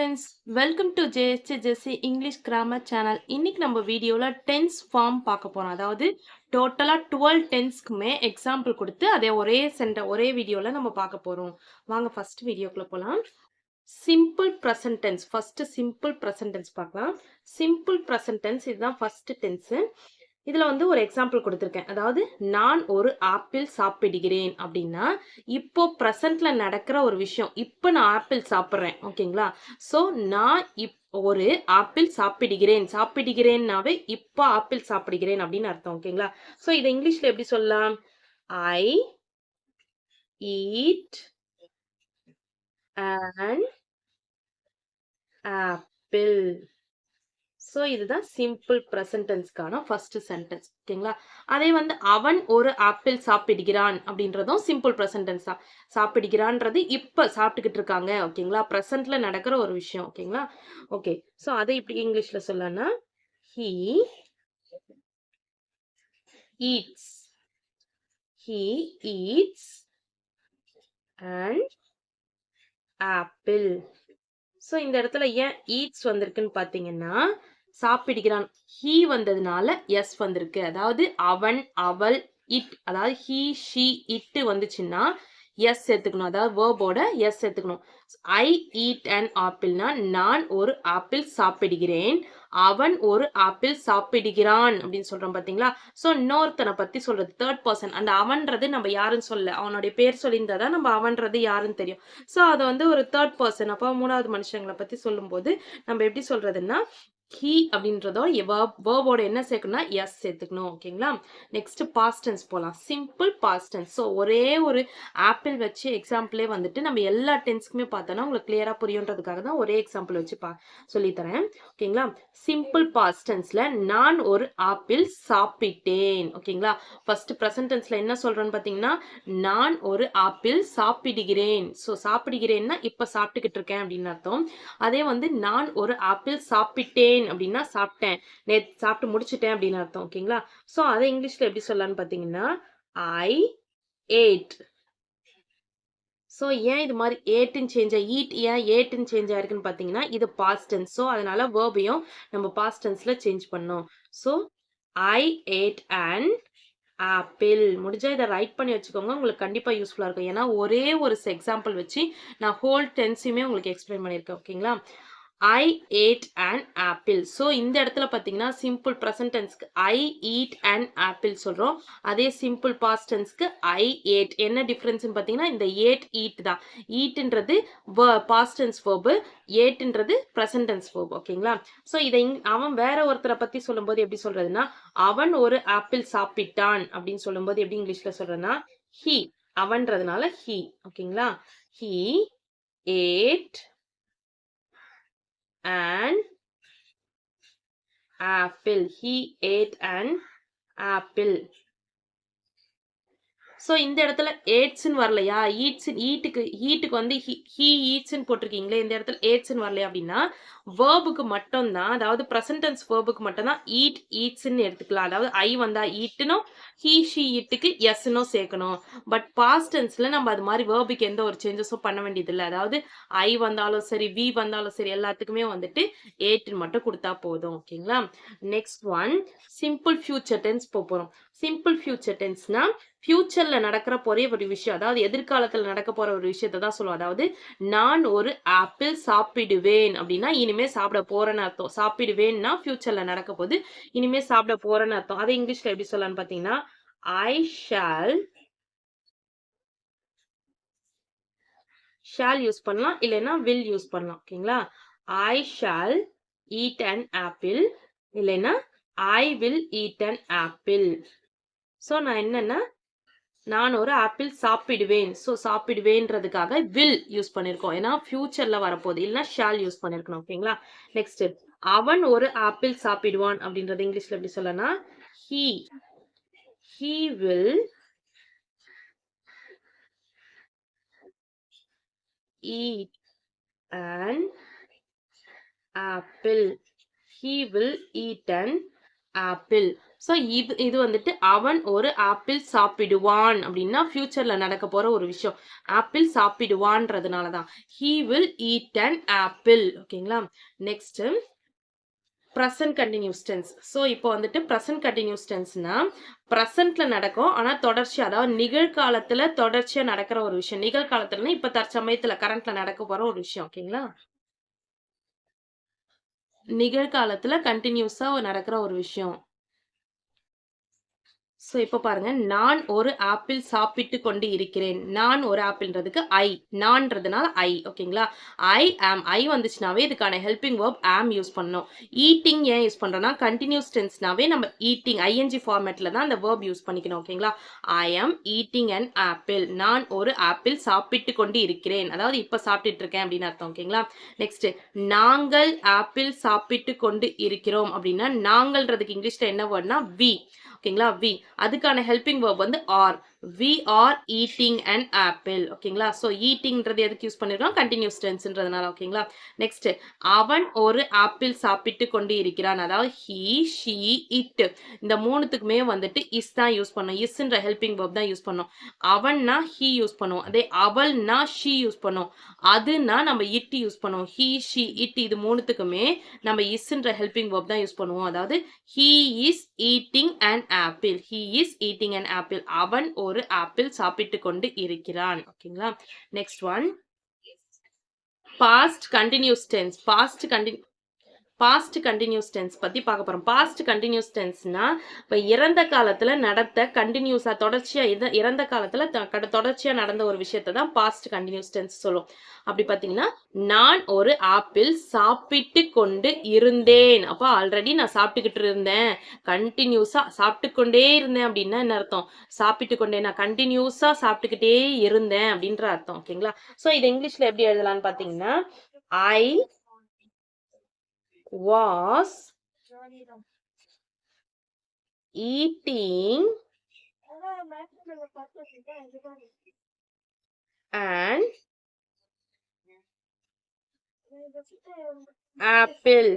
Friends, welcome to JSC Jessie English grammar channel. இன்னைக்கு நம்ம வீடியோவில் டென்ஸ் ஃபார்ம் பார்க்க போகிறோம். அதாவது டோட்டலாக 12 டென்ஸ்க்குமே எக்ஸாம்பிள் கொடுத்து அதே ஒரே வீடியோவில் நம்ம பார்க்க போகிறோம். வாங்க ஃபர்ஸ்ட் வீடியோக்குள்ளே போகலாம். Simple present tense. First simple present tense பார்க்கலாம். சிம்பிள் ப்ரெசன்ட் டென்ஸ் இதுதான் ஃபர்ஸ்ட் டென்ஸு. இதில் வந்து ஒரு எக்ஸாம்பிள் கொடுத்துருக்கேன். அதாவது நான் ஒரு ஆப்பிள் சாப்பிடுகிறேன் அப்படின்னா இப்போ ப்ரெசண்ட்ல நடக்கிற ஒரு விஷயம். இப்போ நான் ஆப்பிள் சாப்பிட்றேன், ஓகேங்களா? ஸோ நான் ஒரு ஆப்பிள் சாப்பிடுகிறேன்னாவே இப்போ ஆப்பிள் சாப்பிடுகிறேன் அப்படின்னு அர்த்தம், ஓகேங்களா? ஸோ இதை இங்கிலீஷ்ல எப்படி சொல்லலாம்? I eat an apple. So இதுதான் சிம்பிள் ப்ரெசன்ட் டென்ஸ்க்கான ஃபர்ஸ்ட் சென்டென்ஸ், ஓகேங்களா? அதே வந்து அவன் ஒரு ஆப்பிள் சாப்பிடுகிறான் அப்படின்றதும் சிம்பிள் ப்ரெசன்ட் டென்ஸ் தான். சாப்பிடுகிறான்றது இப்போ சாப்பிட்டுக்கிட்டு இருக்காங்க, ஓகேங்களா? ப்ரெசன்ட்ல நடக்கிற ஒரு விஷயம், ஓகேங்களா? ஓகே, ஸோ அதை இப்படி இங்கிலீஷ்ல சொல்லனா he eats an apple. So இந்த இடத்துல ஏன் ஈட்ஸ் வந்திருக்குன்னு பார்த்தீங்கன்னா, சாப்பிடுகிறான் ஹீ வந்ததுனால எஸ் வந்திருக்கு. அதாவது அவன், அவள், இட், அதாவது ஹீ, ஷீ, இட்டு வந்துச்சுன்னா எஸ் சேர்த்துக்கணும். அதாவது வேர்போட எஸ் சேர்த்துக்கணும். ஐ ஈட் அன் ஆப்பிள்னா நான் ஒரு ஆப்பிள் சாப்பிடுகிறேன், அவன் ஒரு ஆப்பிள் சாப்பிடுகிறான் அப்படின்னு சொல்றோம், பாத்தீங்களா? ஸோ இன்னொருத்தனை பத்தி சொல்றது தேர்ட் பர்சன். அந்த அவன்றது நம்ம யாருன்னு சொல்ல, அவனுடைய பேர் சொல்லியிருந்தா தான் நம்ம அவன்றது யாருன்னு தெரியும். ஸோ அதை வந்து ஒரு தேர்ட் பர்சன், அப்போ மூணாவது மனுஷங்களை பத்தி சொல்லும்போது நம்ம எப்படி சொல்றதுன்னா ஹீ அப்படின்றதோ வேர்போட என்ன சேர்க்கணும்னா எஸ் சேர்த்துக்கணும், ஓகேங்களா? நெக்ஸ்ட் பாஸ்ட் டென்ஸ் போகலாம். Simple past tense. ஸோ ஒரே ஒரு ஆப்பிள் வச்சு எக்ஸாம்பிளே வந்துட்டு நம்ம எல்லா டென்ஸ்க்குமே பார்த்தோன்னா உங்களுக்கு கிளியரா புரியுன்றதுக்காக தான் ஒரே எக்ஸாம்பிள் வச்சு சொல்லித்தரேன், ஓகேங்களா? சிம்பிள் பாஸ்ட் டென்ஸ்ல நான் ஒரு ஆப்பிள் சாப்பிட்டேன், ஓகேங்களா? ஃபர்ஸ்ட் ப்ரெசன்ட் டென்ஸ்ல என்ன சொல்றேன்னு பார்த்தீங்கன்னா நான் ஒரு ஆப்பிள் சாப்பிடுகிறேன். ஸோ சாப்பிடுகிறேன்னா இப்ப சாப்பிட்டுக்கிட்டு இருக்கேன் அப்படின்னு அர்த்தம். அதே வந்து நான் ஒரு ஆப்பிள் சாப்பிட்டேன் அப்படின்னா சாப்பிட்டேன், நேத்து சாப்பிட்டு முடிச்சிட்டேன் அப்படின்னு அர்த்தம், ஓகேங்களா? ஸோ அதை இங்கிலீஷ்ல எப்படி சொல்லலாம்னு பார்த்தீங்கன்னா ஐ ஏட். ஸோ ஏன் இது மாதிரி ஏட்டுன்னு சேஞ்ச் ஈட் ஏன் ஏட்டுன்னு சேஞ்ச் ஆயிருக்குன்னு பார்த்தீங்கன்னா இது பாஸ்ட் டென்ஸ். ஸோ அதனால வேர்பையும் நம்ம பாஸ்ட் டென்ஸ்ல சேஞ்ச் பண்ணோம். So I ate and apple. முடிஞ்சா இதை ரைட் பண்ணி வச்சுக்கோங்க, உங்களுக்கு கண்டிப்பா யூஸ்ஃபுல்லா இருக்கும். ஏன்னா ஒரே ஒரு எக்ஸாம்பிள் வச்சு நான் ஹோல் டென்ஸையுமே உங்களுக்கு எக்ஸ்பிளைன் பண்ணியிருக்கேன், ஓகேங்களா? I ate an apple. So இந்த இடத்துல பார்த்தீங்கன்னா சிம்பிள் ப்ரெசன்ட் டென்ஸ்க்கு ஐ ஈட் அன் ஆப்பிள் சொல்கிறோம். அதே சிம்பிள் பாஸ்ட் டென்ஸ்க்கு ஐ ஏட். என்ன டிஃப்ரென்ஸ்னு பார்த்தீங்கன்னா இந்த ஏட் ஈட் தான். ஈட்ன்றது பாஸ்ட் டென்ஸ் வேர்பு, ஏட்ன்றது ப்ரெசன்ட் டென்ஸ் வேர்பு, ஓகேங்களா? ஸோ இதை அவன் வேற ஒருத்தரை பற்றி சொல்லும்போது எப்படி சொல்றதுன்னா அவன் ஒரு ஆப்பிள் சாப்பிட்டான் அப்படின்னு சொல்லும்போது எப்படி இங்கிலீஷ்ல சொல்றேன்னா ஹீ. அவன்றதுனால ஹீ, ஓகேங்களா? He ate an apple. He ate an apple. So இந்த இடத்துல ஏட்ஸ்ன்னு வரலையா, ஈட்டுக்கு வந்து ஹீ ஈட்ஸ்ன்னு போட்டிருக்கீங்களே, இந்த இடத்துல ஏட்ஸ்ன்னு வரலையா அப்படின்னா வேர்புக்கு மட்டும்தான், அதாவது ப்ரெசன்ட் டென்ஸ் வேர்புக்கு மட்டும்தான் ஈட் ஈட்ஸ்ன்னு எடுத்துக்கலாம். அதாவது ஐ வந்தா ஈட்டுனும் ஹீ ஷீ இட்டுக்கு எஸ்னும் சேர்க்கணும். பட் பாஸ்ட் டென்ஸ்ல நம்ம அது மாதிரி வேர்புக்கு எந்த ஒரு சேஞ்சஸும் பண்ண வேண்டியது இல்லை. அதாவது ஐ வந்தாலும் சரி வி வந்தாலும் சரி எல்லாத்துக்குமே வந்துட்டு ஏட்டுன்னு மட்டும் கொடுத்தா போதும், ஓகேங்களா? Next one simple future tense போறோம். சிம்பிள் ஃபியூச்சர் டென்ஸ்னா ஃபியூச்சர்ல நடக்கிற ஒரு விஷயம், அதாவது எதிர்காலத்துல நடக்க போற ஒரு விஷயத்தை தான் சொல்லுவோம். அதாவது நான் ஒரு ஆப்பிள் சாப்பிடுவேன் அப்படின்னா இனிமே சாப்பிட போறேன்னு அர்த்தம். சாப்பிடுவேன்னா ஃபியூச்சர்ல நடக்க போது, இனிமே சாப்பிட போறேன்னு அர்த்தம். அதை இங்கிலீஷ்ல எப்படி சொல்லலாம்னு பாத்தீங்கன்னா ஐ ஷால் யூஸ் பண்ணலாம், இல்லைன்னா வில் யூஸ் பண்ணலாம், ஓகேங்களா? I shall eat an apple, இல்லைன்னா I will eat an apple. So நான் என்னன்னா நான் ஒரு ஆப்பிள் சாப்பிடுவேன். ஸோ சாப்பிடுவேன்றதுக்காக வில் யூஸ் பண்ணியிருக்கோம். ஏன்னா ஃபியூச்சர்ல வரப்போகுது, இல்லைன்னா ஷால் யூஸ் பண்ணியிருக்கணும், ஓகேங்களா? நெக்ஸ்ட் அவன் ஒரு ஆப்பிள் சாப்பிடுவான் அப்படின்றது இங்கிலீஷ்ல எப்படி சொல்லனா he will eat an apple. He will eat an apple. So இது வந்துட்டு அவன் ஒரு ஆப்பிள் சாப்பிடுவான் அப்படின்னா ஃபியூச்சர்ல நடக்க போற ஒரு விஷயம். ஆப்பிள் சாப்பிடுவான்றதுனால தான். He will eat an apple. ஓகேங்களா? Next present continuous tense. So இப்போ வந்துட்டு ப்ரெசன்ட் கண்டினியூஸ் டென்ஸ்னா ப்ரெசன்ட்ல நடக்கும். ஆனா தொடர்ச்சியா அதாவது நிகழ்காலத்துல தொடர்ச்சியா நடக்கிற ஒரு விஷயம். நிகழ்காலத்துலன்னா இப்ப தற்சமயத்துல கரண்ட்ல நடக்க போற ஒரு விஷயம். ஓகேங்களா? நிகழ்காலத்துல கண்டினியூஸா நடக்கிற ஒரு விஷயம். ஸோ இப்போ பாருங்க, நான் ஒரு ஆப்பிள் சாப்பிட்டு கொண்டு இருக்கிறேன். நான் ஒரு ஆப்பிள்ன்றதுக்கு ஐ. நான்றதுனால ஐ. ஓகேங்களா? ஐ வந்துச்சுனாவே இதுக்கான ஹெல்பிங் வெர்ப் ஆம் யூஸ் பண்ணணும். ஈட்டிங் ஏன் யூஸ் பண்றோம்னா கண்டினியூஸ் டென்ஸ்னாவே நம்ம ஈட்டிங் ஐஎன்ஜி ஃபார்மேட்ல தான் அந்த வெர்ப் யூஸ் பண்ணிக்கணும். ஓகேங்களா? ஐ ஆம் ஈட்டிங் அன் ஆப்பிள். நான் ஒரு ஆப்பிள் சாப்பிட்டு கொண்டு இருக்கிறேன். அதாவது இப்ப சாப்பிட்டுட்டு இருக்கேன் அப்படின்னு அர்த்தம். ஓகேங்களா? நெக்ஸ்ட் நாங்கள் ஆப்பிள் சாப்பிட்டு கொண்டு இருக்கிறோம் அப்படின்னா நாங்கள்ன்றதுக்கு இங்கிலீஷ்ல என்ன வேர்ட்னா வி. ஓகேங்களா? வி. அதுக்கான ஹெல்பிங் வெர்ப் வந்து are. we are eating an apple. ஓகேங்களா? ஸோ ஈட்டிங்ன்றது எதுக்கு யூஸ் பண்ணிருக்கோம்? கண்டினியூஸ் டென்ஸ்ன்றதுனால. ஓகேங்களா? நெக்ஸ்ட் அவன் ஒரு ஆப்பிள் சாப்பிட்டு கொண்டு இருக்கிறான். அதாவது he, she, it இந்த மூணுத்துக்குமே வந்துட்டு இஸ் தான் யூஸ் பண்ணோம். இஸ்ன்ற ஹெல்பிங் வெர்ப் தான் யூஸ் பண்ணோம். அவன்னா he யூஸ் பண்ணுவோம். அதே அவள்னா she யூஸ் பண்ணுவோம். அதுனா நம்ம இட் யூஸ் பண்ணுவோம். he, she, it இது மூணுத்துக்குமே நம்ம இஸ்ன்ற ஹெல்பிங் வெர்ப் தான் யூஸ் பண்ணுவோம். அதாவது he is eating an apple. he is eating an apple. அவன் ஒரு ஆப்பிள் சாப்பிட்டு கொண்டு இருக்கிறான். ஓகேங்களா? Next one past continuous tense. Past continuous tense பத்தி பார்க்க போறோம். பாஸ்ட் கண்டினியூஸ் டென்ஸ்னா இப்ப இறந்த காலத்துல நடந்த கண்டினியூஸா தொடர்ச்சியா இறந்த காலத்துல தொடர்ச்சியா நடந்த ஒரு விஷயத்தை தான் பாஸ்ட் கண்டினியூஸ் டென்ஸ் சொல்லும். அப்படி பாத்தீங்கன்னா நான் ஒரு ஆப்பிள் சாப்பிட்டு கொண்டு இருந்தேன். அப்ப ஆல்ரெடி நான் சாப்பிட்டுக்கிட்டு இருந்தேன். கண்டினியூஸா சாப்பிட்டு கொண்டே இருந்தேன் அப்படின்னா என்ன அர்த்தம்? சாப்பிட்டு கொண்டே நான் கண்டினியூஸா சாப்பிட்டுக்கிட்டே இருந்தேன் அப்படின்ற அர்த்தம். ஓகேங்களா? சோ இது இங்கிலீஷ்ல எப்படி எழுதலாம்னு பாத்தீங்கன்னா ஐ was eating an apple.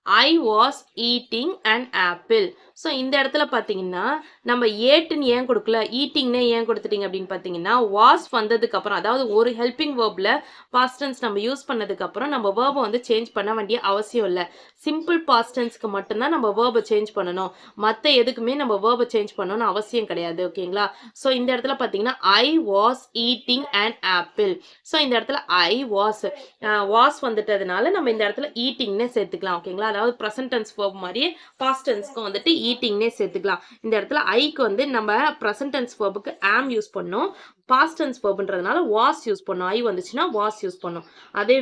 I was eating an apple. So இந்த இடத்துல பார்த்தீங்கன்னா நம்ம ஏட்டுன்னு ஏன் கொடுக்கல ஈட்டிங்னே ஏன் கொடுத்துட்டீங்க அப்படின்னு பார்த்தீங்கன்னா வாஸ் வந்ததுக்கு அப்புறம் அதாவது ஒரு ஹெல்பிங் வேர்ப்ல பாஸ்ட் டென்ஸ் நம்ம யூஸ் பண்ணதுக்கு அப்புறம் நம்ம வேர்பை வந்து சேஞ்ச் பண்ண வேண்டிய அவசியம் இல்லை. சிம்பிள் பாஸ்ட் டென்ஸ்க்கு மட்டும்தான் நம்ம வேர்பை சேஞ்ச் பண்ணணும். மற்ற எதுக்குமே நம்ம வேர்பை சேஞ்ச் பண்ணணும்னு அவசியம் கிடையாது. ஓகேங்களா? ஸோ இந்த இடத்துல பார்த்தீங்கன்னா I was eating an apple. So இந்த இடத்துல ஐ வாஸ் வந்துட்டதுனால நம்ம இந்த இடத்துல ஈட்டிங்னே சேர்த்துக்கலாம். ஓகேங்களா? அதாவது ப்ரெசன்ட் டென்ஸ் வேர்ப் மாதிரியே பாஸ்ட் டென்ஸ்க்கும் வந்துட்டு ஈட்டிங்னே சேர்த்துக்கலாம். இந்த இடத்துல ஐக்கு வந்து நம்ம ப்ரெசன்ட் டென்ஸ் வேர்புக்கு ஆம் யூஸ் பண்ணோம். பாஸ்ட் டென்ஸ் வேர்ப்ன்றதுனால வாஸ் யூஸ் பண்ணோம். ஐ வந்துச்சுன்னா வாஸ் யூஸ் பண்ணோம். அதே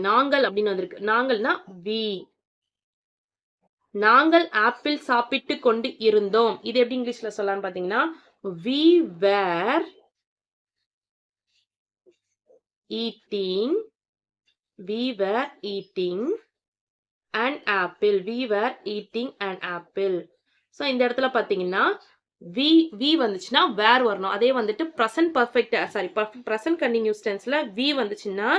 நாங்கள் அப்படின்னு வந்திருக்கு. நாங்கள்னா வி. நாங்கள் ஆப்பிள் சாப்பிட்டு கொண்டு இருந்தோம். இது எப்படி இங்கிலீஷ்ல சொல்லலாம்னு பாத்தீங்கன்னா we were eating an apple. we were eating an apple. So இந்த இடத்துல பார்த்தீங்கன்னா வி வந்துச்சுன்னா வேர் வரணும். அதே வந்துட்டு ப்ரெசன்ட் பர்ஃபெக்ட் ப்ரெசன்ட் கண்டினியூஸ் டென்ஸ்ல வி வந்துச்சுன்னா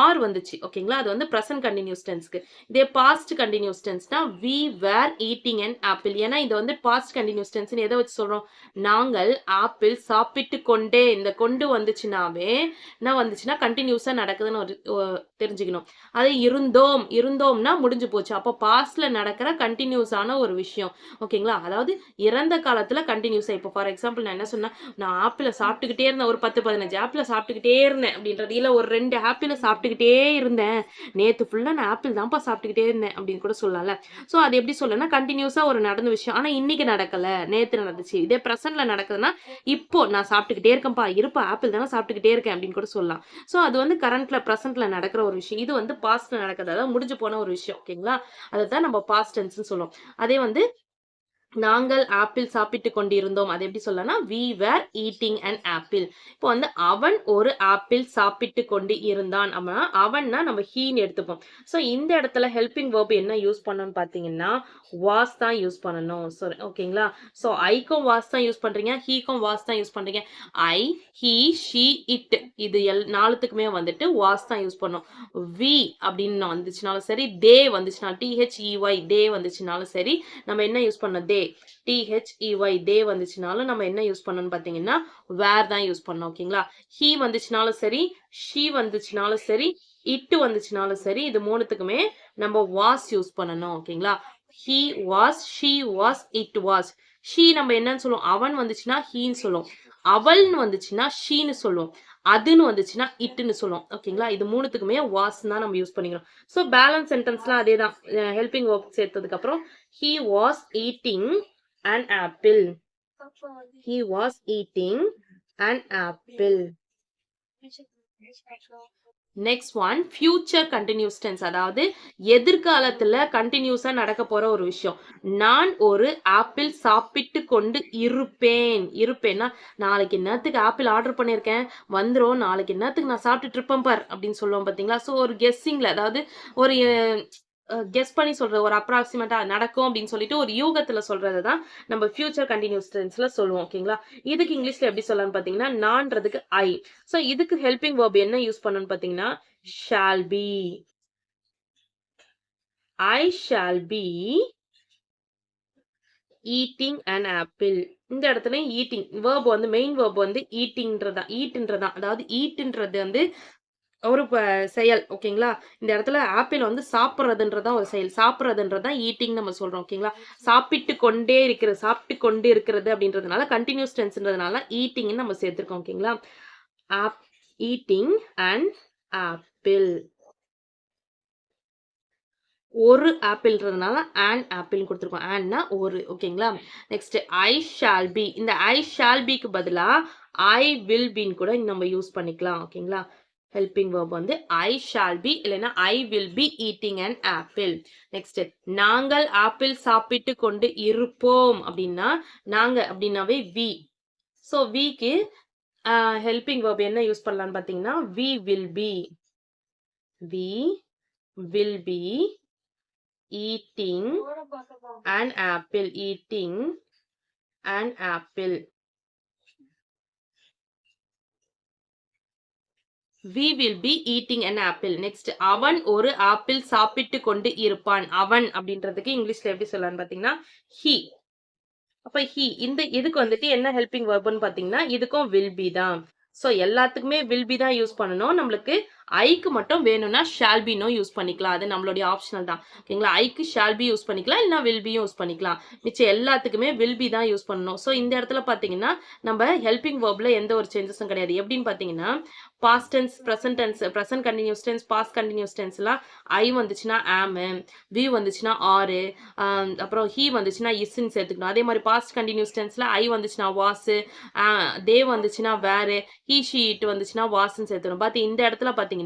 ஆர் வந்துச்சு. ஓகேங்களா? அது வந்து ப்ரெசன்ட் கண்டினியூஸ் டென்ஸ்க்கு. இதே பாஸ்ட் கண்டினியூஸ் டென்ஸ்னா we were eating an apple. ஏன்னா இது வந்து பாஸ்ட் கண்டினியூஸ் டென்ஸ்னு எதை வச்சு சொல்றோம்? நாங்கள் ஆப்பிள் சாப்பிட்டு கொண்டே இந்த கொண்டு வந்துச்சுனாவே என்ன வந்துச்சுன்னா கண்டினியூஸா நடக்குதுன்னு தெரிஞ்சுக்கணும். அது இருந்தோம்னா முடிஞ்சு போச்சு. அப்போ பாஸ்ட்ல நடக்கிற கண்டினியூஸான ஒரு விஷயம். ஓகேங்களா? அதாவது இறந்த காலத்துல கண்டினியூஸா இப்போ ஃபார் எக்ஸாம்பிள் நான் என்ன சொன்னேன், நான் ஆப்பிளை சாப்பிட்டுக்கிட்டே இருந்தேன், ஒரு 10-15 ஆப்பிளை சாப்பிட்டுக்கிட்டே இருந்தேன் அப்படின்றது இல்லை, ஒரு 2 ஆப்பிளை சாப்பிட்டுக்கிட்டே இருந்தேன், நேத்து ஃபுல்லா நான் ஆப்பிள் தான்ப்பா சாப்பிட்டுக்கிட்டே இருந்தேன் அப்படின்னு கூட சொல்லலாம்ல. ஸோ அது எப்படி சொல்லணும்னா கண்டினியூஸா ஒரு நடந்த விஷயம். ஆனா இன்னைக்கு நடக்கல, நேத்து நடந்துச்சு. இதே ப்ரெசென்ட்ல நடக்குதுன்னா இப்போ நான் சாப்பிட்டுக்கிட்டே இருக்கேன்ப்பா, இருப்பா ஆப்பிள் தானே சாப்பிட்டுக்கிட்டே இருக்கேன் அப்படின்னு கூட சொல்லலாம். ஸோ அது வந்து கரண்ட்ல ப்ரெசென்ட்ல நடக்கிற ஒரு விஷயம். இது வந்து பாஸ்ட்ல நடக்கிறது, அதாவது முடிஞ்சு போன ஒரு விஷயம். ஓகேங்களா? அதை தான் நம்ம பாஸ்ட் டென்ஸ்னு சொல்லுவோம். அதே வந்து நாங்கள் ஆப்பிள் சாப்பிட்டு கொண்டிருந்தோம். அது எப்படி சொல்லலாம்னா we were eating an apple. இப்போ வந்து அவன் ஒரு ஆப்பிள் சாப்பிட்டு கொண்டு இருந்தான். அப்படின்னா அவன்னா நம்ம ஹீன்னு எடுத்துப்போம். ஸோ இந்த இடத்துல ஹெல்பிங் வேர்ப் என்ன யூஸ் பண்ணணும்னு பார்த்தீங்கன்னா வாஸ் தான் யூஸ் பண்ணணும். ஸோ ஓகேங்களா? ஸோ ஐக்கும் வாஸ் தான் யூஸ் பண்றீங்க, ஹீக்கும் வாஸ் தான் யூஸ் பண்றீங்க. ஐ, ஹீ, ஷீ, இட் இது நாலுத்துக்குமே வந்துட்டு வாஸ் தான் யூஸ் பண்ணணும். வி அப்படின்னு வந்துச்சுனாலும் சரி, தே வந்துச்சுனாலும் THEY டே வந்துச்சுனாலும் சரி, நம்ம என்ன யூஸ் பண்ணோம்? தே. THEY டே வந்துச்சுனாலும் நம்ம என்ன யூஸ் பண்ணணும்னு பார்த்தீங்கன்னா வேர் தான் யூஸ் பண்ணோம். ஓகேங்களா? ஹீ வந்துச்சுனாலும் சரி, ஷீ வந்துச்சுனாலும் சரி, இட்டு வந்துச்சுனாலும் சரி, இது மூணுத்துக்குமே நம்ம வாஸ் யூஸ் பண்ணணும். ஓகேங்களா? He was, she was, it was. She நம்ம என்னன்னு சொல்லுவோம்? அவன் வந்துச்சுன்னா ஹீன்னு சொல்லுவோம், அவள்னு வந்துச்சுன்னா ஷீன்னு சொல்லுவோம், அதுன்னு வந்துச்சுன்னா இட்டுன்னு சொல்லுவோம். ஓகேங்களா? இது மூணுத்துக்குமே வாஸ் தான் நம்ம யூஸ் பண்ணிக்கிறோம். ஸோ பேலன்ஸ் சென்டென்ஸ்லாம் அதே தான். ஹெல்பிங் ஒர்க் சேர்த்ததுக்கு அப்புறம் he was eating an apple. He was eating an apple. Next one future continuous tense, அதாவது எதிர்காலத்துல கண்டினியூஸா நடக்க போற ஒரு விஷயம். நான் ஒரு ஆப்பிள் சாப்பிட்டு கொண்டு இருப்பேன். இருப்பேன்னா நாளைக்கு என்னத்துக்கு ஆப்பிள் ஆர்டர் பண்ணியிருக்கேன் வந்துடும், நாளைக்கு என்னத்துக்கு நான் சாப்பிட்டுட்டு இருப்பேன் பார் அப்படின்னு சொல்லுவோம் பார்த்தீங்களா? ஸோ ஒரு கெஸ்ஸிங்ல, அதாவது ஒரு கெஸ் பண்ணி சொல்றது, ஒரு அப்ராக்சிமேட்டா நடக்கும் அப்படின்னு சொல்லிட்டு ஒரு யூகத்துல சொல்றது தான் நம்ம ஃபியூச்சர் கண்டினியூஸ் டென்ஸ்ல சொல்லுவோம். ஓகேங்களா? இதுக்கு இங்கிலீஷ்ல எப்படி சொல்லலாம்னு பாத்தீங்கன்னா நான்றதுக்கு ஐ. ஸோ இதுக்கு ஹெல்பிங் வேர்ப் என்ன யூஸ் பண்ணணும்னு பாத்தீங்கன்னா shall be. I shall B eating an apple. இந்த இடத்துல ஈட்டிங் வேர்ப் வந்து மெயின் வேர்ப் வந்து ஈட்டுன்றதா, அதாவது ஈட்டுன்றது வந்து ஒரு செயல். ஓகேங்களா? இந்த இடத்துல ஆப்பிள் வந்து சாப்பிட்றதுன்றதான் ஒரு செயல், சாப்பிட்றதுன்றதான் ஈட்டிங் நம்ம சொல்றோம். ஓகேங்களா? சாப்பிட்டு கொண்டே இருக்கிறது, சாப்பிட்டு கொண்டு இருக்கிறது அப்படின்றதுனால கண்டினியூஸ் டென்ஸ்ன்றதுனால ஈட்டிங்னு நம்ம சேர்த்துருக்கோம். ஓகேங்களா? Eating and apple. ஒரு ஆப்பிள்ன்றதுனால அண்ட் ஆப்பிள் கொடுத்துருக்கோம். அண்ட்னா ஒரு. ஓகேங்களா? நெக்ஸ்ட் ஐ ஷால் பி. இந்த ஐ ஷால் பிக்கு பதிலா ஐ வில் பின்னு கூட நம்ம யூஸ் பண்ணிக்கலாம். ஓகேங்களா? ஹெல்பிங் வேர்ப் வந்து ஐ ஷால் பி இல்லைன்னா I will be eating an apple. Next நாங்கள் ஆப்பிள் சாப்பிட்டு கொண்டு இருப்போம் அப்படின்னா நாங்க அப்படின்னாவே வி. ஸோ விக்கு ஹெல்பிங் வேர்ப் என்ன யூஸ் பண்ணலாம்னு பார்த்தீங்கன்னா we will be. We will be eating an apple. Eating an apple. We will be eating an apple. Next அவன் ஒரு ஆப்பிள் சாப்பிட்டு கொண்டு இருப்பான். அவன் அப்படின்றதுக்கு இங்கிலீஷ்ல எப்படி சொல்லலாம்னு பாத்தீங்கன்னா he. அப்ப he இந்த இதுக்கு வந்துட்டு என்ன ஹெல்பிங் வெர்ப்னு பாத்தீங்கன்னா இதுக்கும் will be தான். ஸோ எல்லாத்துக்குமே will be தான் யூஸ் பண்ணணும். நம்மளுக்கு ஐக்கு மட்டும் வேணும்னா ஷால் பி நோ யூஸ் பண்ணிக்கலாம், அது நம்மளுடைய ஆப்ஷனல் தான். ஓகேங்களா? ஐக்கு ஷால் பி யூஸ் பண்ணிக்கலாம், இல்லைனா வில் பி யூஸ் பண்ணிக்கலாம். மிச்சம் எல்லாத்துக்குமே வில் பி தான் யூஸ் பண்ணணும். ஸோ இந்த இடத்துல பார்த்தீங்கன்னா நம்ம ஹெல்பிங் வேர்ப்ல எந்த ஒரு சேஞ்சஸும் கிடையாது. எப்படின்னு பார்த்தீங்கன்னா past tense, present tense, present continuous tense, past continuous டென்ஸ்லாம் ஐ வந்துச்சுன்னா ஆமு, வி வந்துச்சுன்னா ஆறு, அப்புறம் ஹீ வந்துச்சுன்னா இஸ்ன்னு சேர்த்துக்கணும். அதே மாதிரி பாஸ்ட் கண்டினியூஸ் டென்ஸ்ல ஐ வந்துச்சுன்னா வாசு, தே வந்துச்சுன்னா வேறு, ஹீ ஷீ இட் வந்துச்சுன்னா வாசுன்னு சேர்த்துக்கணும். பார்த்து இந்த இடத்துல பார்த்தீங்கன்னா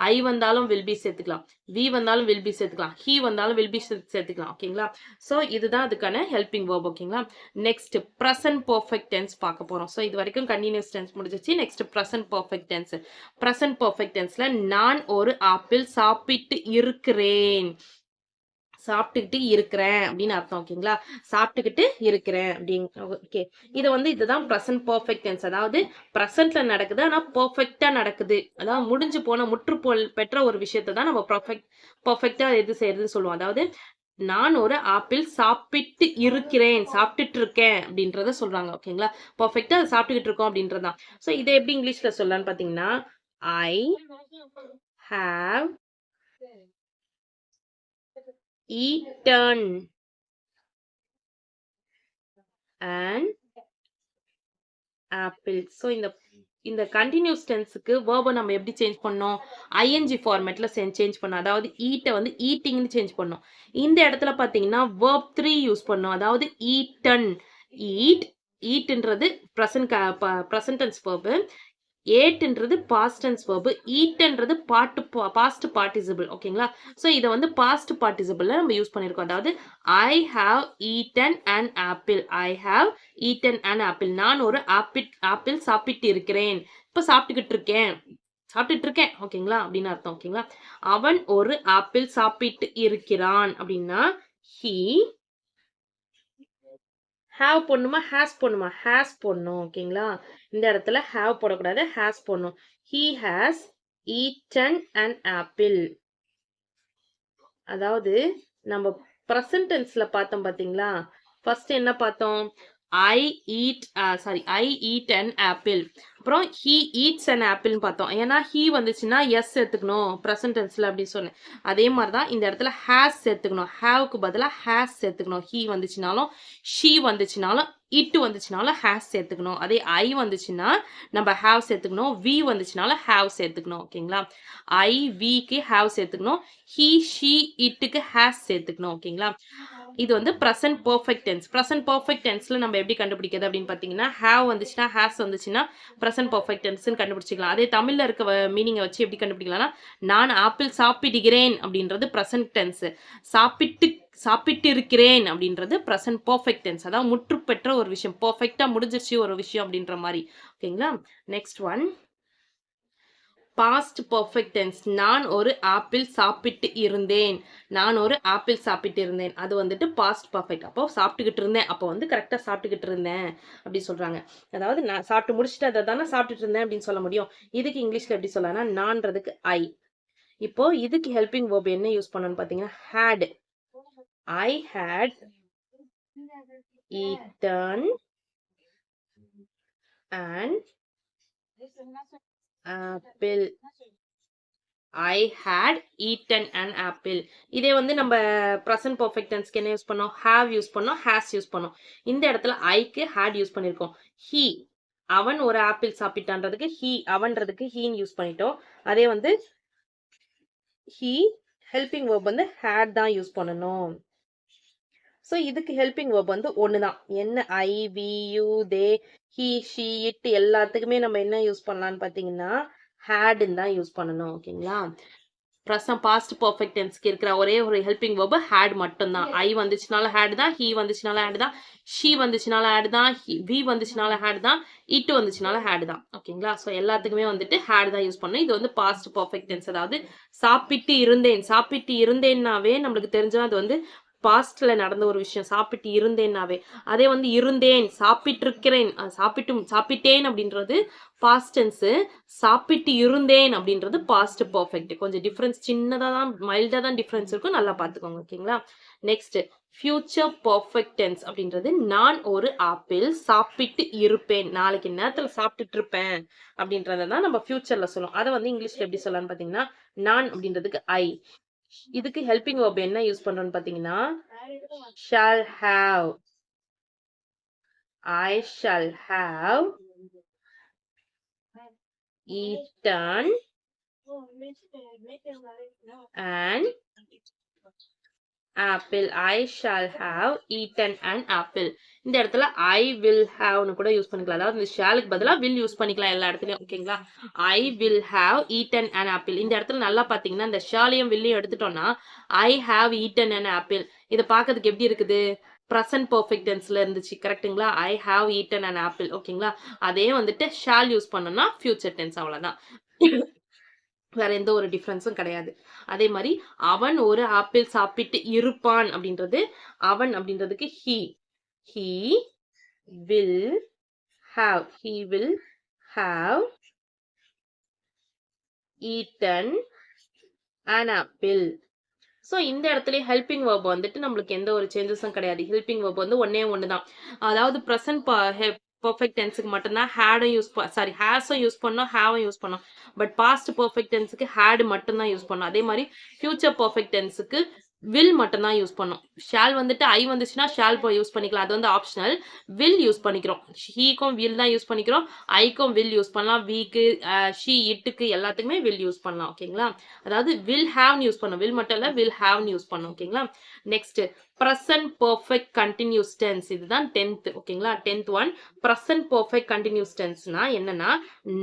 ஐ வந்தாலும் வில் பி சேர்த்துக்கலாம், வி வந்தாலும் வில் பி சேர்த்துக்கலாம், ஹீ வந்தாலும் வில் பி சேர்த்துக்கலாம். ஓகேங்களா? ஸோ இதுதான் அதுக்கான ஹெல்பிங் வேர்ப். ஓகேங்களா? நெக்ஸ்ட் ப்ரெசன்ட் பர்ஃபெக்ட் டென்ஸ் பார்க்க போறோம். ஸோ இது வரைக்கும் கண்டினியூஸ் டென்ஸ் முடிஞ்சிச்சு. Next present perfect tense. Present perfect டென்ஸ்ல நான் ஒரு ஆப்பிள் சாப்பிட்டு இருக்கிறேன், சாப்பிட்டுக்கிட்டு இருக்கிறேன் அப்படின்னு அர்த்தம். ஓகேங்களா? சாப்பிட்டுக்கிட்டு இருக்கிறேன் அப்படின்னு. ஓகே, இது வந்து இதுதான் ப்ரெசன்ட் பர்ஃபெக்ட் டென்ஸ். அதாவது ப்ரெசன்ட்ல நடக்குது ஆனா பர்ஃபெக்டா நடக்குது, அதாவது முடிஞ்சு போன முற்றுப்போல் பெற்ற ஒரு விஷயத்தை தான் நம்ம பர்ஃபெக்டா எது செய்யறதுன்னு சொல்லுவோம். அதாவது நான் ஒரு ஆப்பிள் சாப்பிட்டு இருக்கிறேன், சாப்பிட்டுட்டு இருக்கேன் அப்படின்றத சொல்றாங்க. ஓகேங்களா? பர்ஃபெக்டா சாப்பிட்டுக்கிட்டு இருக்கோம் அப்படின்றதான். ஸோ இதை எப்படி இங்கிலீஷ்ல சொல்லலாம்னு பாத்தீங்கன்னா I have eaten an apple. So இந்த கண்டினியூஸ் டென்ஸுக்கு வேர்பை நம்ம எப்படி சேஞ்ச் பண்ணோம்? ஐஎன்ஜி ஃபார்மேட்ல சேஞ்ச் பண்ணோம். அதாவது ஈட்டை வந்து ஈட்டிங்னு சேஞ்ச் பண்ணோம். இந்த இடத்துல பார்த்தீங்கன்னா வேர்ப் 3 யூஸ் பண்ணோம். அதாவது ஈட்டன். ஈட்ன்றது ப்ரெசன்ட் டென்ஸ் வேர்பு. ஏட்ன்றது பாஸ்ட் டென்ஸ் வெர்பு, ஈட்ன்றது பாஸ்ட் பார்ட்டிசிபிள். ஓகேங்களா? ஸோ இதை வந்து பாஸ்ட் பார்ட்டிசிபிள்ல நம்ம யூஸ் பண்ணியிருக்கோம். அதாவது I have eaten an apple. I have eaten an apple. நான் ஒரு ஆப்பிள் சாப்பிட்டு இருக்கிறேன். இப்போ சாப்பிட்டுக்கிட்டு இருக்கேன். ஓகேங்களா? அப்படின்னு அர்த்தம். ஓகேங்களா? அவன் ஒரு ஆப்பிள் சாப்பிட்டு இருக்கிறான் அப்படின்னா he have போடணுமா ஹேஸ் போடணுமா? ஹேஸ் போடணும். ஓகேங்களா? இந்த இடத்துல have போடக்கூடாது, ஹேஸ் போடணும். he has eaten an apple. அதாவது நம்ம ப்ரெசன்ட் டென்ஸ்ல பார்த்தோம் பாத்தீங்களா? ஃபர்ஸ்ட் என்ன பார்த்தோம்? I eat an apple. அப்புறம் he eats an apple பார்த்தோம். ஏன்னா he வந்துச்சுன்னா எஸ் சேர்த்துக்கணும் ப்ரெசன்ட் டென்ஸ்ல அப்படி சொன்னேன். அதே மாதிரி தான் இந்த இடத்துல has சேர்த்துக்கணும். haveக்கு பதிலாக has சேர்த்துக்கணும். he வந்துச்சுனாலும் she வந்துச்சுனாலும் it வந்துச்சுனாலும் has சேர்த்துக்கணும். அதே I வந்துச்சுன்னா நம்ம have சேர்த்துக்கணும். V வந்துச்சுனாலும் have சேர்த்துக்கணும். ஓகேங்களா? I Vக்கு have சேர்த்துக்கணும். he she itக்கு has சேர்த்துக்கணும். ஓகேங்களா? இது வந்து present perfect tense. Present perfect டென்ஸ்ல நம்ம எப்படி கண்டுபிடிக்கிறது அப்படின்னு பார்த்தீங்கன்னா have வந்துச்சுன்னா has வந்துச்சுன்னா ப்ரெசன்ட் பெர்ஃபெக்ட் டென்ஸ்னு கண்டுபிடிச்சிக்கலாம். அதே தமிழ்ல இருக்க மீனிங்கை வச்சு எப்படி கண்டுபிடிக்கலாம்னா நான் ஆப்பிள் சாப்பிடுகிறேன் அப்படின்றது ப்ரெசன்ட் டென்ஸ். சாப்பிட்டு இருக்கிறேன் அப்படின்றது ப்ரெசன்ட் பெர்ஃபெக்ட் டென்ஸ். அதாவது முற்று பெற்ற ஒரு விஷயம், பெர்ஃபெக்ட்டா முடிஞ்சிருச்சு ஒரு விஷயம் அப்படின்ற மாதிரி. ஓகேங்களா? Next one past perfect tense. நான் ஒரு ஆப்பிள் சாப்பிட்டு இருந்தேன். அது வந்துட்டு பாஸ்ட் பெர்ஃபெக்ட். அப்போ சாப்பிட்டுக்கிட்டு இருந்தேன், அப்போ வந்து கரெக்டாக சாப்பிட்டுக்கிட்டு இருந்தேன் அப்படி சொல்றாங்க. அதாவது நான் சாப்பிட்டு முடிச்சுட்டு அதை தானே சாப்பிட்டுட்டு இருந்தேன் அப்படின்னு சொல்ல முடியும். இதுக்கு இங்கிலீஷ்ல எப்படி சொல்லலாம்னா நான்றதுக்கு ஐ. இப்போ இதுக்கு ஹெல்பிங் வேர்ப் என்ன யூஸ் பண்ணணும்னு பார்த்தீங்கன்னா had. I had eaten an apple. I had eaten an apple. இதே வந்து நம்ம present perfect tenseக்கு என்ன யூஸ் பண்ணோம்? have யூஸ் பண்ணோம், has யூஸ் பண்ணோம். இந்த இடத்துல ஐக்கு had யூஸ் பண்ணிருக்கோம். he அவன் ஒரு ஆப்பிள் சாப்பிட்டான்றதுக்கு he அவன்றதுக்கு he யூஸ் பண்ணிட்டோம். அதே வந்து he helping verb வந்து had தான் யூஸ் பண்ணணும். ஸோ இதுக்கு ஹெல்பிங் வேர்ப் வந்து ஒன்று தான். என்ன I we you they he she it எல்லாத்துக்குமே நம்ம என்ன யூஸ் பண்ணலான்னு பார்த்தீங்கன்னா ஹேடுன்னு தான் யூஸ் பண்ணணும். ஓகேங்களா? பாஸ்ட் பெர்ஃபெக்ட் டென்ஸ்க்கு இருக்கிற ஒரே ஒரு ஹெல்பிங் வேர்ப் ஹேட் மட்டும்தான். ஐ வந்துச்சுனால ஹேட் தான், ஹி வந்துச்சுனால ஹேட் தான், ஷி வந்துச்சுனால ஹேட் தான், வி வந்துச்சுனால ஹேட் தான், இட் வந்துச்சுனால ஹேட் தான். ஓகேங்களா? ஸோ எல்லாத்துக்குமே வந்துட்டு ஹேட் தான் யூஸ் பண்ணணும். இது வந்து பாஸ்ட் பெர்ஃபெக்ட் டென்ஸ். அதாவது சாப்பிட்டு இருந்தேன்னாவே நம்மளுக்கு தெரிஞ்சா அது வந்து பாஸ்ட்ல நடந்த ஒரு விஷயம். சாப்பிட்டு இருந்தேன்னாவே. அதே வந்து இருந்தேன், சாப்பிட்டேன் அப்படின்றது பாஸ்ட் டென்ஸ். சாப்பிட்டு இருந்தேன் அப்படின்றது பாஸ்ட் பெர்ஃபெக்ட். கொஞ்சம் டிஃபரன்ஸ் சின்னதா தான், மைல்டா தான் டிஃபரன்ஸ் இருக்கும். நல்லா பார்த்துக்கோங்க. ஓகேங்களா? நெக்ஸ்ட் ஃபியூச்சர் பெர்ஃபெக்ட் டென்ஸ் அப்படின்றது நான் ஒரு ஆப்பிள் சாப்பிட்டு இருப்பேன். நாளைக்கு நேரத்துல சாப்பிட்டுட்டு இருப்பேன் அப்படின்றத தான் நம்ம ஃபியூச்சர்ல சொல்லுவோம். அதை வந்து இங்கிலீஷ்ல எப்படி சொல்லலாம்னு பாத்தீங்கன்னா நான் அப்படின்றதுக்கு ஐ. இதுக்கு ஹெல்பிங் வேர்ப் என்ன யூஸ் பண்றோம்னு பாத்தீங்கன்னா shall have. I shall have eaten an apple. I shall have eaten an apple. இந்த இடத்துல I will have கூட யூஸ் பண்ணிக்கலாம். அதாவது இந்த ஷாலுக்கு பதிலா will யூஸ் பண்ணிக்கலாம் எல்லா இடத்துலயும். ஓகேங்களா? I will have eaten an apple. இந்த இடத்துல நல்லா பாத்தீங்கன்னா இந்த ஷாலையும் வில்லையும் எடுத்துட்டோம்னா I have eaten an apple. இதை பார்க்கறதுக்கு எப்படி இருக்குது? ப்ரெசன்ட் பெர்ஃபெக்ட் டென்ஸ்ல இருந்துச்சு. கரெக்ட்டுங்களா? I have eaten an apple. ஓகேங்களா? அதே வந்துட்டு ஷால் யூஸ் பண்ணோம்னா ஃபியூச்சர் டென்ஸ். அவ்வளவுதான். வேற எந்த ஒரு டிஃபரன்ஸும் கிடையாது. அதே மாதிரி அவன் ஒரு ஆப்பிள் சாப்பிட்டு இருப்பான் அப்படின்றது அவன் அப்படின்றதுக்கு he will have eaten an apple. So இந்த இடத்துல ஹெல்பிங் வேர்ப் வந்துட்டு நம்மளுக்கு எந்த ஒரு சேஞ்சஸும் கிடையாது. ஹெல்பிங் வேர்ப் வந்து ஒன்னே ஒன்று தான். அதாவது ப்ரெசன்ட் பெர்ஃபெக்ட் டென்ஸுக்கு மட்டும்தான் ஹேடும் ஹேஸும் யூஸ் பண்ணோம், ஹேவும் யூஸ் பண்ணோம். பட் பாஸ்ட் பெர்ஃபெக்ட் டென்ஸுக்கு ஹேடு மட்டும்தான் யூஸ் பண்ணோம். அதே மாதிரி ஃபியூச்சர் பெர்ஃபெக்ட் டென்ஸுக்கு வில் மட்டும் தான் யூஸ் பண்ணோம். ஷால் வந்துட்டு ஐ வந்துச்சுன்னா ஷால் யூஸ் பண்ணிக்கலாம். அது வந்து ஆப்ஷனல். வில் யூஸ் பண்ணிக்கிறோம். ஹீக்கும் வில் தான் யூஸ் பண்ணிக்கிறோம். ஐக்கும் வில் யூஸ் பண்ணலாம். வீக்கு, ஷீ, இட்டுக்கு எல்லாத்துக்குமே வில் யூஸ் பண்ணலாம். ஓகேங்களா? அதாவது வில் ஹேவ்னு யூஸ் பண்ணோம். வில் மட்டும் இல்ல, வில் ஹேவ்னு யூஸ் பண்ணோம். ஓகேங்களா? Next present perfect continuous tense. இதுதான் 10th. ஓகேங்களா? 10th one. Present perfect continuous டென்ஸ்னா என்னன்னா,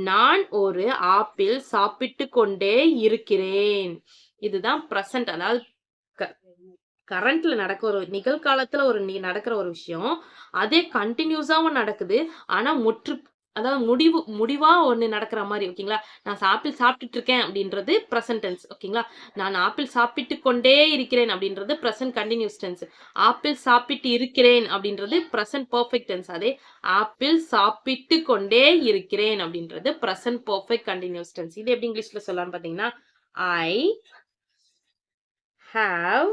நான் ஒரு ஆப்பிள் சாப்பிட்டு கொண்டே இருக்கிறேன். இதுதான் பிரசன்ட். அதாவது கரண்ட்ல நடக்க ஒரு நிகழ்காலத்துல நடக்கிற ஒரு விஷயம் அதே கண்டினியூஸாவும் நடக்குது. ஆனா அதாவது முடிவா ஒண்ணு நடக்கிற மாதிரி. ஓகேங்களா? நான் ஆப்பிள் சாப்பிட்டுட்டு இருக்கேன் அப்படின்றது பிரசன்ட் டென்ஸ். ஓகேங்களா? நான் ஆப்பிள் சாப்பிட்டு கொண்டே இருக்கிறேன் அப்படின்றது பிரசன்ட் கண்டினியூஸ் டென்ஸ். ஆப்பிள் சாப்பிட்டு இருக்கிறேன் அப்படின்றது பிரசன்ட் பெர்ஃபெக்ட் டென்ஸ். அதே ஆப்பிள் சாப்பிட்டு கொண்டே இருக்கிறேன் அப்படின்றது பிரசன்ட் பெர்ஃபெக்ட் கண்டினியூஸ் டென்ஸ். இது எப்படி இங்கிலீஷ்ல சொல்லலாம்னு பாத்தீங்கன்னா, ஐ ஹாவ்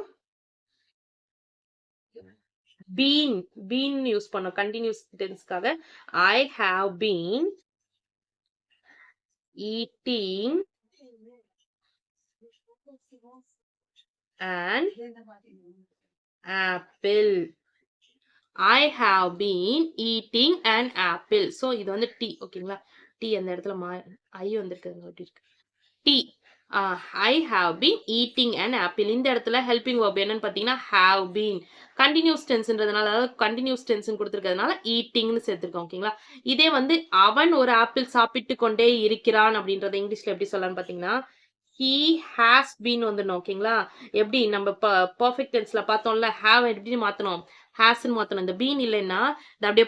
been யூஸ் பண்ணோம் continuous டென்ஸ்க்காக. I have been eating an apple. I have been eating an apple. So இது வந்து டி. ஓகேங்களா? டி அந்த இடத்துல ஐ வந்திருக்கு. D. I have been eating an apple. இந்த இடத்துல ஹெல்பிங் verb என்னன்னு பாத்தீங்கன்னா have been. கண்டினியூஸ் டென்ஸ்ன்றதுனால, அதாவது கண்டினியூஸ் டென்ஸ் கொடுத்திருக்கிறதுனால ஈட்டிங்னு சேர்த்திருக்கோம். ஓகேங்களா? இதே வந்து அவன் ஒரு ஆப்பிள் சாப்பிட்டு கொண்டே இருக்கிறான் அப்படின்றத இங்கிலீஷ்ல எப்படி சொல்லலாம்னு பாத்தீங்கன்னா, he has been வந்துடணும். ஓகேங்களா? எப்படி நம்ம பெர்ஃபெக்ட் டென்ஸ்ல பார்த்தோம்ல, have எப்படி மாத்தணும், ஹாஸ்ன்னு மாத்தணும். இந்த பீன் இல்லைன்னா இது அப்படியே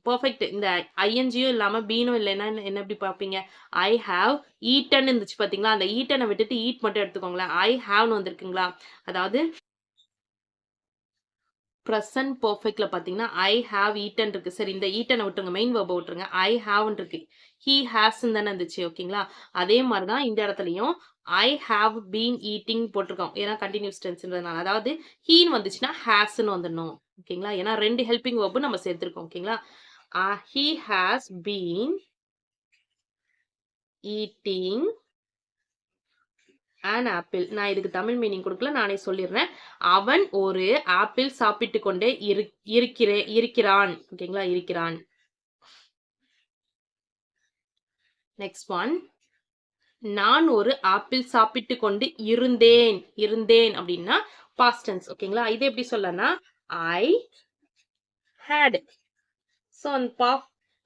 பெர்ஃபெக்ட் இந்த ஐஎன்ஜியும் இல்லாம பீனும் இல்லைன்னா என்ன எப்படி பார்ப்பீங்க? ஐ ஹாவ் ஈட்டன் இருந்துச்சு பாத்தீங்களா? அந்த ஈட்டனை விட்டுட்டு ஈட் மட்டும் எடுத்துக்கோங்களேன். ஐ ஹாவ்னு வந்திருக்குங்களா? அதாவது ப்ரெசன்ட் பெர்ஃபெக்ட்ல பாத்தீங்கன்னா ஐ ஹாவ் ஈட்டன் இருக்கு. சரி, இந்த ஈட்டனை விட்டுருங்க, மெயின் வெர்பை விட்டுருங்க. ஐ ஹாவ்னு இருக்கு. ஹி ஹாஸ்ன்னு தானே இருந்துச்சு. ஓகேங்களா? அதே மாதிரிதான் இந்த இடத்துலயும் ஐ ஹாவ் பீன் ஈட்டிங் போட்டிருக்கோம். ஏன்னா கண்டினியூஸ் டென்ஸ்ன்றதுனால. அதாவது ஹீன்னு வந்துச்சுன்னா ஹாஸ்ன்னு வந்துடணும். ஓகேங்களா? ஏன்னா 2 ஹெல்பிங் வெர்பு நம்ம சேர்த்திருக்கோம். ஓகேங்களா? he has been eating an apple. நான் இதுக்கு தமிழ் மீனிங் கொடுக்கல, நானே சொல்லிடுறேன். அவன் ஒரு ஆப்பிள் சாப்பிட்டு கொண்டே இருக்கிறான். ஓகேங்களா? இருக்கிறான். Next one. நான் ஒரு ஆப்பிள் சாப்பிட்டு கொண்டு இருந்தேன் அப்படின்னா பாஸ்ட் டென்ஸ். ஓகேங்களா? இது எப்படி சொல்லனா, ஐ had. ஸோ அந்த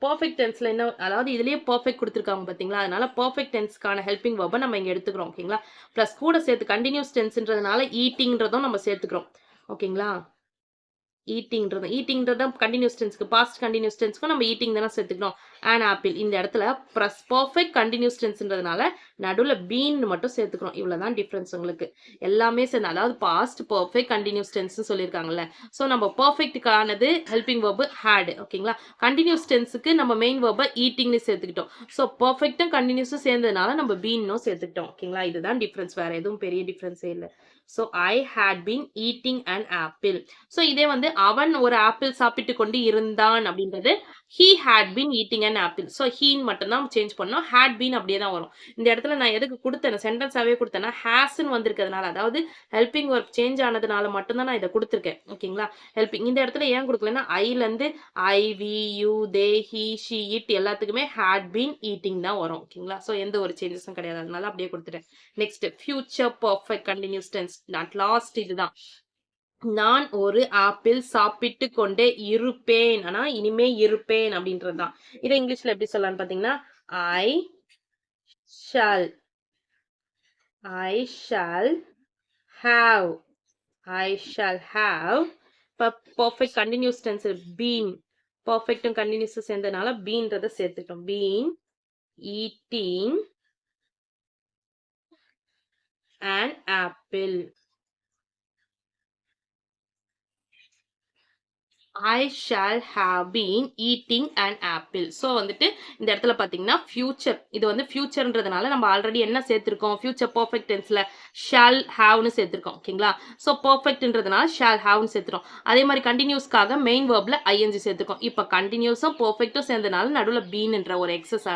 பர்ஃபெக்ட் டென்ஸ்ல என்ன, அதாவது இதுலயே பர்ஃபெக்ட் கொடுத்துருக்காங்க பாத்தீங்களா? அதனால பர்ஃபெக்ட் டென்ஸ்க்கான ஹெல்பிங் வெர்பை நம்ம இங்க எடுத்துக்கிறோம். ஓகேங்களா? பிளஸ் கூட சேர்த்து கண்டினியூஸ் டென்ஸ்ன்றதுனால ஈட்டிங்கிறதும் நம்ம சேர்த்துக்கிறோம். ஓகேங்களா? ஈட்டிங்கிறது கண்டினியூஸ் டென்ஸ்க்கு, பாஸ்ட் கண்டினியூஸ் டென்ஸ்க்கு நம்ம ஈட்டிங் தானே சேர்த்துக்கணும். அண்ட் ஆப்பிள் இந்த இடத்துல பர்ஃபெக்ட் கண்டினியூஸ் டென்ஸ்ன்றதுனால நடுவில் பீன் மட்டும் சேர்த்துக்கிறோம். இவ்வளவுதான் டிஃபரன்ஸ் உங்களுக்கு. எல்லாமே சேர்ந்து, அதாவது பாஸ்ட் பர்ஃபெக்ட் கண்டினியூஸ் டென்ஸ் சொல்லியிருக்காங்கல்ல. ஸோ நம்ம பர்ஃபெக்ட்டுக்கானது ஹெல்பிங் வெர்பு ஹேட். ஓகேங்களா? கண்டினியூஸ் டென்ஸுக்கு நம்ம மெயின் வெர்பை ஈட்டிங்னு சேர்த்துக்கிட்டோம். ஸோ பர்ஃபெக்டும் கண்டினியூஸும் சேர்ந்ததுனால நம்ம பீன்னும் சேர்த்துக்கிட்டோம். ஓகேங்களா? இதுதான் டிஃபரன்ஸ், வேற எதுவும் பெரிய டிஃபரன்ஸே இல்லை. So I had been eating an apple. So இதே வந்து அவன் ஒரு ஆப்பிள் சாப்பிட்டு கொண்டு இருந்தான் அப்படின்றது he had been eating an apple. So ஹீன்னு மட்டும்தான் சேஞ்ச் பண்ணோம். had been அப்படியே தான் வரும். இந்த இடத்துல நான் எதுக்கு கொடுத்தேன், சென்டென்ஸாவே கொடுத்தேன்னா ஹேஸ்ன்னு வந்திருக்கிறதுனால, அதாவது ஹெல்பிங் ஒர்க் சேஞ்ச் ஆனதுனால மட்டும்தான் நான் இதை கொடுத்துருக்கேன். ஓகேங்களா? ஹெல்பிங் இந்த இடத்துல ஏன் கொடுக்கலன்னா ஐலேருந்து I, we, you, they, he, she, it எல்லாத்துக்குமே had been eating தான் வரும். ஓகேங்களா? ஸோ எந்த ஒரு சேஞ்சஸும் கிடையாது, அதனால அப்படியே கொடுத்துட்டேன். Next future perfect continuous tense. Last இதுதான். நான் ஒரு ஆப்பிள் சாப்பிட்டு கொண்டே இருப்பேன். ஆனா இனிமே இருப்பேன் அப்படின்றதுதான். இதை இங்கிலீஷ்ல எப்படி சொல்லலாம்னு பாத்தீங்கன்னா, I shall have. I shall have. Perfect continuous tense been. பர்ஃபெக்டும் கண்டினியூஸும் சேர்ந்ததுனால பீன்றதை சேர்த்துட்டோம். Been eating an apple. I shall have been eating an apple. So வந்துட்டு இந்த இடத்துல பார்த்தீங்கன்னா ஃபியூச்சர், இது வந்து ஃபியூச்சர்ன்றதுனால நம்ம ஆல்ரெடி என்ன சேர்த்திருக்கோம், ஃபியூச்சர் பர்ஃபெக்ட் டென்ஸ்ல ஷால் ஹாவ்னு சேர்த்திருக்கோம். ஓகேங்களா? ஸோ பர்ஃபெக்ட்ன்றதுனால ஷால் ஹாவ்னு சேர்த்துறோம். அதே மாதிரி கண்டினியூஸ்க்காக மெயின் வேர்ப்ல ஐஎன்ஜி சேர்த்துருக்கோம். இப்போ கண்டினியூஸும் பர்ஃபெக்டும் சேர்ந்தனால நடுவில் பீன்ன்ற ஒரு எக்ஸஸ்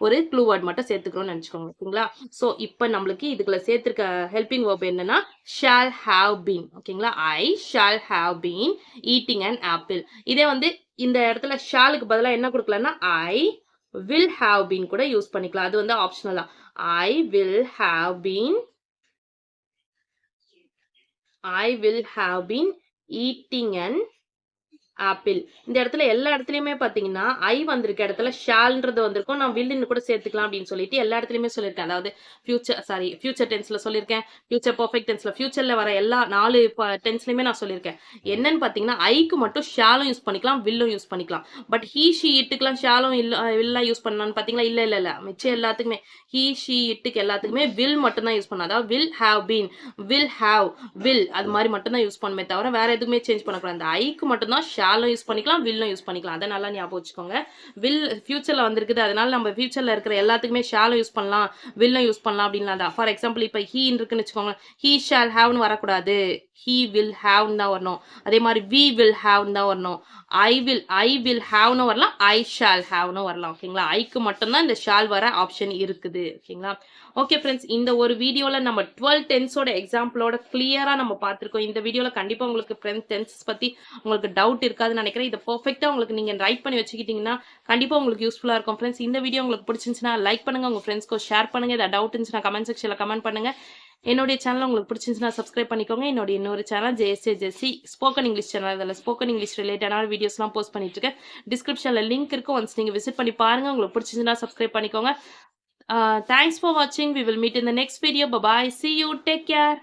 ஒரு க்ளூ வேர்ட் மட்டும் சேர்த்துக்கிறோம்னு நினச்சிக்கோங்க. ஓகேங்களா? ஸோ இப்போ நம்மளுக்கு இதுக்குள்ள சேர்த்துருக்க ஹெல்பிங் வேர்ப் என்னன்னா shall have been. ஓகேங்களா? I shall have been eating an apple. இதே வந்து இந்த இடத்துல shallக்கு பதிலா என்ன கொடுக்கலாம்னா I will have been கூட யூஸ் பண்ணிக்கலாம். அது வந்து ஆப்ஷனலா. I will have been eating an apple. இந்த இடத்துல எல்லா இடத்துலயுமே பாத்தீங்கன்னா ஐ வந்திருக்க இடத்துல ஷால்ன்றது வந்திருக்கும். நான் வில்லுன்னு கூட சேர்த்துக்கலாம் அப்படின்னு சொல்லிட்டு எல்லா இடத்துலயுமே சொல்லியிருக்கேன். அதாவது ஃபியூச்சர் டென்ஸ்ல சொல்லியிருக்கேன், ஃபியூச்சர் பர்ஃபெக்ட் டென்ஸ்ல, ஃபியூச்சர்ல வர எல்லா 4 டென்ஸ்லயுமே நான் சொல்லியிருக்கேன். என்னன்னு பாத்தீங்கன்னா ஐக்கு மட்டும் ஷாலும் யூஸ் பண்ணிக்கலாம், வில்லும் யூஸ் பண்ணிக்கலாம். பட் ஹீ ஷி இட்டுக்கெல்லாம் ஷாலும் வில்லா யூஸ் பண்ணலாம்னு பாத்தீங்களா? இல்ல மிச்சம் எல்லாத்துக்குமே ஹீ ஷி இட்டுக்கு எல்லாத்துக்குமே வில் மட்டும் தான் யூஸ் பண்ணலாம். அதாவது will have been, will have, will அது மாதிரி மட்டும் தான் யூஸ் பண்ணுமே தவிர வேற எதுவுமே சேஞ்ச் பண்ணக்கூடாது. அந்த ஐக்கு மட்டும் தான் ஷாலும் யூஸ் பண்ணிக்கலாம், வில்லும் யூஸ் பண்ணிக்கலாம். அதை நல்லா ஞாபகம் வச்சுக்கோங்க. வில் ஃபியூச்சர்ல வந்திருக்குது, அதனால நம்ம ஃபியூச்சர்ல இருக்கிற எல்லாத்துக்குமே ஷாலும் யூஸ் பண்ணலாம், வில்லும் யூஸ் பண்ணலாம் அப்படின்லாம் தான். ஃபார் எக்ஸாம்பிள் இப்போ ஹீ இருக்குன்னு வச்சுக்கோங்க, ஹீ ஷால் ஹாவ்னு வரக்கூடாது, ஹீ வில் ஹாவ்னு தான் வரணும். அதே மாதிரி வி வில் ஹாவ்னு தான் வரணும். ஐ வில் ஹாவ்னு வரலாம், ஐ ஷால் ஹாவ்னு வரலாம். ஓகேங்களா? ஐக்கு மட்டும்தான் இந்த ஷால் வர ஆப்ஷன் இருக்குது. ஓகேங்களா? ஓகே ஃப்ரெண்ட்ஸ், இந்த ஒரு வீடியோல நம்ம 12 டென்ஸோட எக்ஸாம்பிளோட கிளியரா நம்ம பார்த்திருக்கோம். இந்த வீடியோல கண்டிப்பா உங்களுக்கு ஃப்ரெண்ட்ஸ் டென்சஸ் பத்தி உங்களுக்கு டவுட் இருக்காதுன்னு நினைக்கிறேன். இதை பெர்ஃபெக்ட்டா உங்களுக்கு நீங்க ரைட் பண்ணி வச்சுக்கிட்டீங்கன்னா கண்டிப்பா உங்களுக்கு யூஸ்ஃபுல்லா இருக்கும். ஃப்ரெண்ட்ஸ், இந்த வீடியோ உங்களுக்கு பிடிச்சிருந்துச்சுன்னா லைக் பண்ணுங்க, உங்க ஃப்ரெண்ட்ஸ்க்கு ஷேர் பண்ணுங்க. ஏதாவது டவுட் இருந்துச்சுன்னா கமெண்ட் செக்ஷன்ல கமெண்ட் பண்ணுங்க. என்னுடைய சேனல் உங்களுக்கு பிடிச்சிருந்துச்சுன்னா சப்ஸ்கிரைப் பண்ணிக்கோங்க. என்னுடைய இன்னொரு சேனல் ஜேஎஸ்ஏ ஜெஸ்ஸி ஸ்போக்கன் இங்கிலீஷ் சேனல், அதில் ஸ்போக்கன் இங்கிலீஷ் ரிலேட்டடான வீடியோஸ்லாம் போஸ்ட் பண்ணிட்டு இருக்கேன். டிஸ்கிரிப்ஷன்ல லிங்க் இருக்கு, ஒன்ஸ் நீங்க விசிட் பண்ணி பாருங்க. உங்களுக்கு பிடிச்சிருந்துச்சுன்னா சப்ஸ்கிரைப் பண்ணிக்கோங்க. Thanks for watching. We will meet in the next video. Bye bye. See you. Take care.